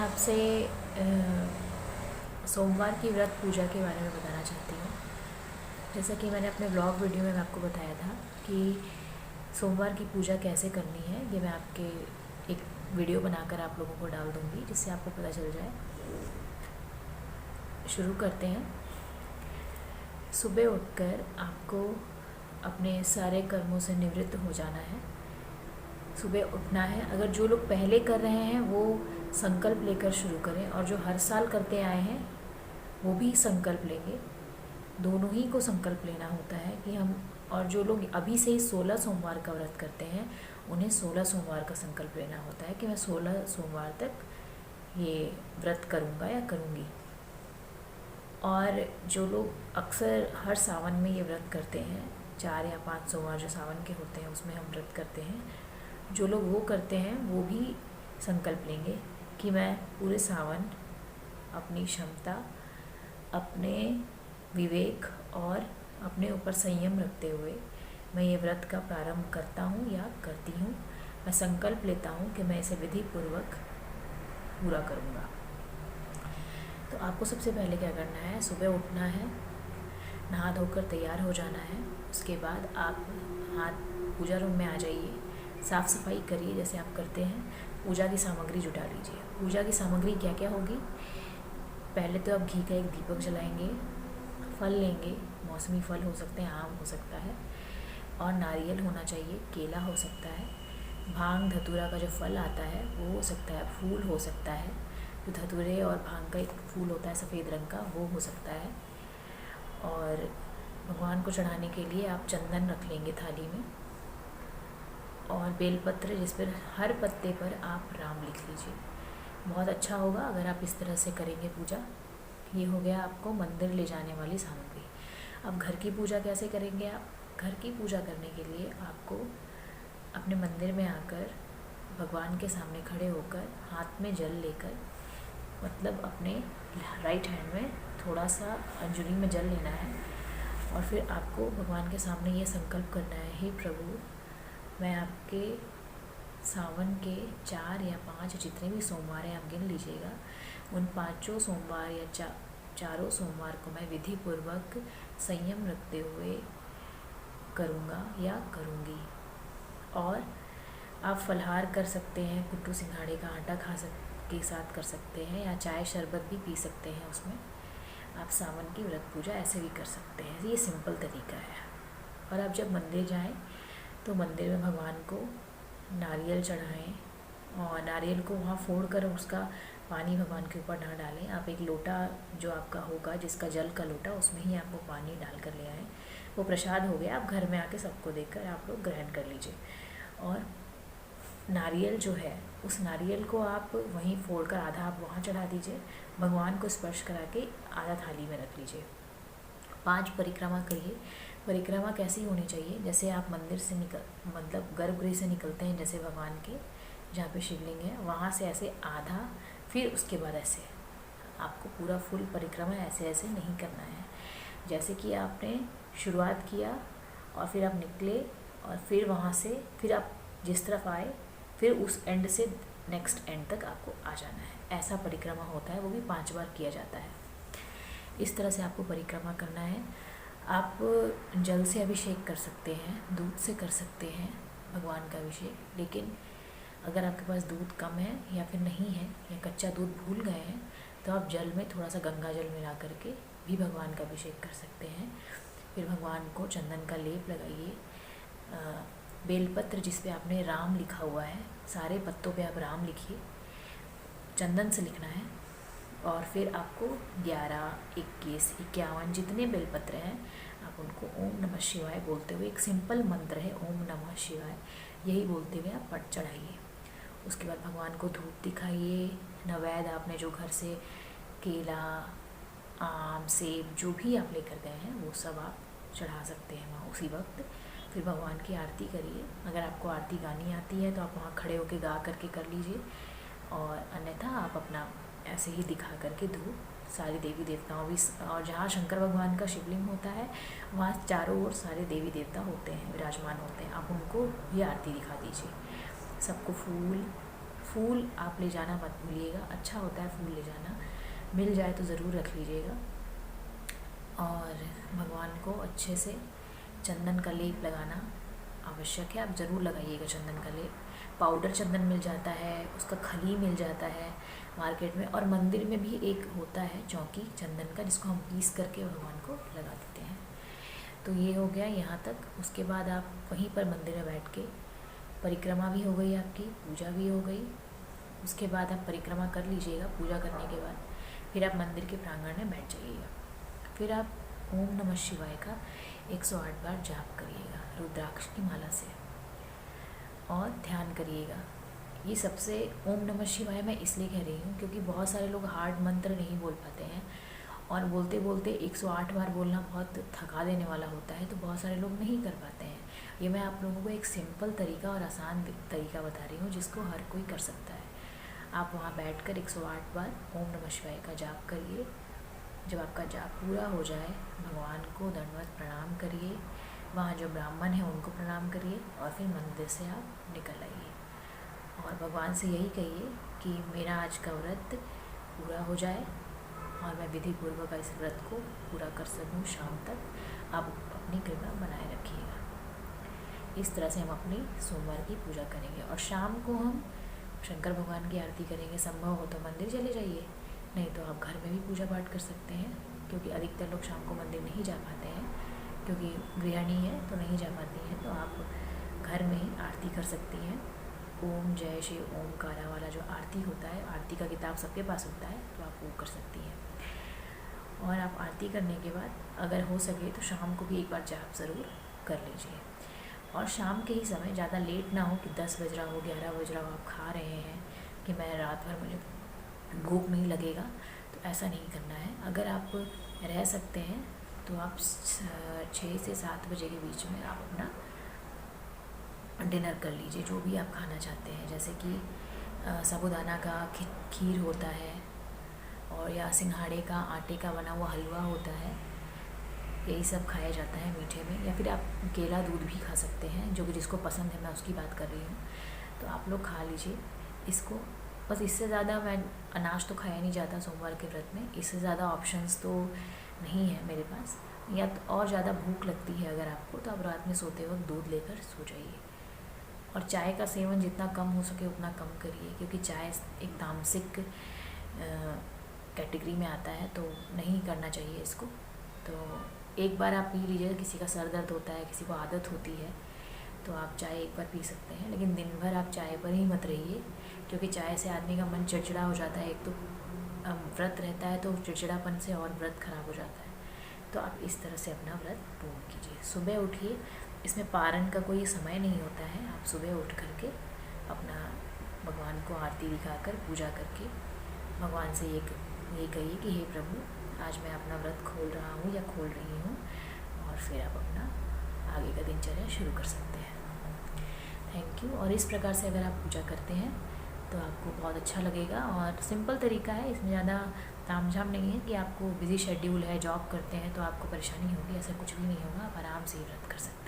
आपसे सोमवार की व्रत पूजा के बारे में बताना चाहती हूँ। जैसा कि मैंने अपने ब्लॉग वीडियो में आपको बताया था कि सोमवार की पूजा कैसे करनी है, ये मैं आपके एक वीडियो बनाकर आप लोगों को डाल दूँगी जिससे आपको पता चल जाए। शुरू करते हैं। सुबह उठकर आपको अपने सारे कर्मों से निवृत्त हो जाना है। सुबह उठना है। अगर जो लोग पहले कर रहे हैं वो संकल्प लेकर शुरू करें, और जो हर साल करते आए हैं वो भी संकल्प लेंगे। दोनों ही को संकल्प लेना होता है कि हम, और जो लोग अभी से ही 16 सोमवार का व्रत करते हैं उन्हें 16 सोमवार का संकल्प लेना होता है कि मैं 16 सोमवार तक ये व्रत करूँगा या करूँगी। और जो लोग अक्सर हर सावन में ये व्रत करते हैं, 4 या 5 सोमवार जो सावन के होते हैं उसमें हम व्रत करते हैं, जो लोग वो करते हैं वो भी संकल्प लेंगे कि मैं पूरे सावन अपनी क्षमता, अपने विवेक और अपने ऊपर संयम रखते हुए मैं ये व्रत का प्रारंभ करता हूँ या करती हूँ। मैं संकल्प लेता हूँ कि मैं इसे विधि पूर्वक पूरा करूँगा। तो आपको सबसे पहले क्या करना है, सुबह उठना है, नहा धोकर तैयार हो जाना है। उसके बाद आप पूजा रूम में आ जाइए, साफ़ सफाई करिए जैसे आप करते हैं। पूजा की सामग्री जुटा लीजिए। पूजा की सामग्री क्या क्या होगी, पहले तो आप घी का एक दीपक जलाएंगे, फल लेंगे, मौसमी फल हो सकते हैं, आम हो सकता है, और नारियल होना चाहिए, केला हो सकता है, भांग धतूरा का जो फल आता है वो हो सकता है, फूल हो सकता है, जो धतूरे और भांग का एक फूल होता है सफ़ेद रंग का वो हो सकता है। और भगवान को चढ़ाने के लिए आप चंदन रख लेंगे थाली में, और बेलपत्र जिस पर हर पत्ते पर आप राम लिख लीजिए। बहुत अच्छा होगा अगर आप इस तरह से करेंगे पूजा। ये हो गया आपको मंदिर ले जाने वाली सामग्री। अब घर की पूजा कैसे करेंगे आप? घर की पूजा करने के लिए आपको अपने मंदिर में आकर भगवान के सामने खड़े होकर हाथ में जल लेकर, मतलब अपने राइट हैंड में थोड़ा सा अंजुली में जल लेना है, और फिर आपको भगवान के सामने ये संकल्प करना है, हे प्रभु, मैं आपके सावन के 4 या 5 जितने भी सोमवार हैं आप गिन लीजिएगा, उन 5 सोमवार या चारों सोमवार को मैं विधि पूर्वक संयम रखते हुए करूँगा या करूँगी। और आप फलहार कर सकते हैं, कुट्टू सिंघाड़े का आटा के साथ कर सकते हैं, या चाय शरबत भी पी सकते हैं। उसमें आप सावन की व्रत पूजा ऐसे भी कर सकते हैं। ये सिंपल तरीका है। और आप जब मंदिर जाएं तो मंदिर में भगवान को नारियल चढ़ाएं, और नारियल को वहाँ फोड़ कर उसका पानी भगवान के ऊपर ना डालें। आप एक लोटा जो आपका होगा, जिसका जल का लोटा, उसमें ही आप वो पानी डाल कर ले आएँ। वो प्रसाद हो गया, आप घर में आके सबको देकर आप लोग ग्रहण कर लीजिए। और नारियल जो है, उस नारियल को आप वहीं फोड़कर आधा आप वहाँ चढ़ा दीजिए, भगवान को स्पर्श करा के आधा थाली में रख लीजिए। 5 परिक्रमा करिए। परिक्रमा कैसी होनी चाहिए, जैसे आप मंदिर से मतलब गर्भगृह से निकलते हैं, जैसे भगवान के जहाँ पे शिवलिंग है वहाँ से ऐसे आधा, फिर उसके बाद ऐसे। आपको पूरा फुल परिक्रमा ऐसे ऐसे नहीं करना है। जैसे कि आपने शुरुआत किया और फिर आप निकले, और फिर वहाँ से फिर आप जिस तरफ आए फिर उस एंड से नेक्स्ट एंड तक आपको आ जाना है। ऐसा परिक्रमा होता है, वो भी 5 बार किया जाता है। इस तरह से आपको परिक्रमा करना है। आप जल से अभिषेक कर सकते हैं, दूध से कर सकते हैं भगवान का अभिषेक, लेकिन अगर आपके पास दूध कम है या फिर नहीं है, या कच्चा दूध भूल गए हैं, तो आप जल में थोड़ा सा गंगा जल मिला करके भी भगवान का अभिषेक कर सकते हैं। फिर भगवान को चंदन का लेप लगाइए। बेलपत्र जिस पे आपने राम लिखा हुआ है, सारे पत्तों पे आप राम लिखिए, चंदन से लिखना है। और फिर आपको 11, 21, 51 जितने बेलपत्र हैं आप उनको ओम नमः शिवाय बोलते हुए, एक सिंपल मंत्र है ओम नमः शिवाय, यही बोलते हुए आप पट चढ़ाइए। उसके बाद भगवान को धूप दिखाइए। नैवेद्य आपने जो घर से केला, आम, सेब जो भी आप लेकर गए हैं वो सब आप चढ़ा सकते हैं वहाँ उसी वक्त। फिर भगवान की आरती करिए। अगर आपको आरती गानी आती है तो आप वहाँ खड़े होकर गा करके कर लीजिए, और अन्यथा आप अपना ऐसे ही दिखा करके धूप सारी देवी देवताओं भी, और जहाँ शंकर भगवान का शिवलिंग होता है वहाँ चारों ओर सारे देवी देवता होते हैं, विराजमान होते हैं, आप उनको भी आरती दिखा दीजिए। सबको फूल फूल आप ले जाना मत भूलिएगा, अच्छा होता है फूल ले जाना, मिल जाए तो ज़रूर रख लीजिएगा। और भगवान को अच्छे से चंदन का लेप लगाना आवश्यक है, आप ज़रूर लगाइएगा चंदन का लेप। पाउडर चंदन मिल जाता है, उसका खली मिल जाता है मार्केट में, और मंदिर में भी एक होता है चौकी चंदन का, जिसको हम पीस करके भगवान को लगा देते हैं। तो ये हो गया यहाँ तक। उसके बाद आप वहीं पर मंदिर में बैठ के परिक्रमा भी हो गई आपकी, पूजा भी हो गई। उसके बाद आप परिक्रमा कर लीजिएगा, पूजा करने के बाद फिर आप मंदिर के प्रांगण में बैठ जाइएगा। फिर आप ओम नमः शिवाय का 108 बार जाप करिएगा रुद्राक्ष की माला से, और ध्यान करिएगा। ये सबसे ओम नमः शिवाय मैं इसलिए कह रही हूँ क्योंकि बहुत सारे लोग हार्ड मंत्र नहीं बोल पाते हैं, और बोलते बोलते 108 बार बोलना बहुत थका देने वाला होता है, तो बहुत सारे लोग नहीं कर पाते हैं। ये मैं आप लोगों को एक सिंपल तरीका और आसान तरीका बता रही हूँ जिसको हर कोई कर सकता है। आप वहाँ बैठकर 108 बार ओम नमः शिवाय का जाप करिए। जब आपका जाप पूरा हो जाए, भगवान को दंडवत प्रणाम करिए, वहाँ जो ब्राह्मण है उनको प्रणाम करिए, और फिर मंदिर से आप निकल आइए और भगवान से यही कहिए कि मेरा आज का व्रत पूरा हो जाए और मैं विधि पूर्वक इस व्रत को पूरा कर सकूं शाम तक। आप अपनी कृपा बनाए रखिएगा। इस तरह से हम अपनी सोमवार की पूजा करेंगे, और शाम को हम शंकर भगवान की आरती करेंगे। संभव हो तो मंदिर चले जाइए, नहीं तो आप घर में भी पूजा पाठ कर सकते हैं, क्योंकि अधिकतर लोग शाम को मंदिर नहीं जा पाते हैं, क्योंकि गृहिणी है तो नहीं जा पाती हैं। तो आप घर में ही आरती कर सकती हैं। ओम जय श्री ओमकारा वाला जो आरती होता है, आरती का किताब सबके पास होता है, तो आप वो कर सकती हैं। और आप आरती करने के बाद अगर हो सके तो शाम को भी एक बार जाप ज़रूर कर लीजिए। और शाम के ही समय, ज़्यादा लेट ना हो कि 10 बज रहा हो, 11 बज रहा हो, आप खा रहे हैं कि मैं रात भर मुझे भूख नहीं लगेगा, तो ऐसा नहीं करना है। अगर आप रह सकते हैं तो आप 6 से 7 बजे के बीच में आप अपना डिनर कर लीजिए, जो भी आप खाना चाहते हैं। जैसे कि साबूदाना का खीर होता है, और या सिंघाड़े का आटे का बना हुआ हलवा होता है, यही सब खाया जाता है मीठे में। या फिर आप केला दूध भी खा सकते हैं, जो कि जिसको पसंद है, मैं उसकी बात कर रही हूँ। तो आप लोग खा लीजिए इसको। बस इससे ज़्यादा मैं अनाज तो खाया नहीं जाता सोमवार के व्रत में, इससे ज़्यादा ऑप्शंस तो नहीं है मेरे पास। या तो और ज़्यादा भूख लगती है अगर आपको, तो आप रात में सोते वक्त दूध लेकर सो जाइए। और चाय का सेवन जितना कम हो सके उतना कम करिए, क्योंकि चाय एक तामसिक कैटेगरी में आता है, तो नहीं करना चाहिए इसको। तो एक बार आप पी लीजिए। किसी का सर दर्द होता है, किसी को आदत होती है, तो आप चाय एक बार पी सकते हैं, लेकिन दिन भर आप चाय पर ही मत रहिए, क्योंकि चाय से आदमी का मन चिड़चिड़ा हो जाता है। एक तो व्रत रहता है तो चिड़चिड़ापन से और व्रत खराब हो जाता है। तो आप इस तरह से अपना व्रत पूर्ण कीजिए। सुबह उठिए, इसमें पारण का कोई समय नहीं होता है। आप सुबह उठ करके अपना भगवान को आरती दिखाकर पूजा करके भगवान से ये कहिए कि हे प्रभु, आज मैं अपना व्रत खोल रहा हूँ या खोल रही हूँ, और फिर आप अपना आगे का दिनचर्या शुरू कर सकते हैं। Thank you. और इस प्रकार से अगर आप पूजा करते हैं तो आपको बहुत अच्छा लगेगा, और सिंपल तरीका है, इसमें ज़्यादा तामझाम नहीं है कि आपको बिज़ी शेड्यूल है, जॉब करते हैं तो आपको परेशानी होगी, ऐसा कुछ भी नहीं होगा। आप आराम से ही व्रत कर सकते हैं।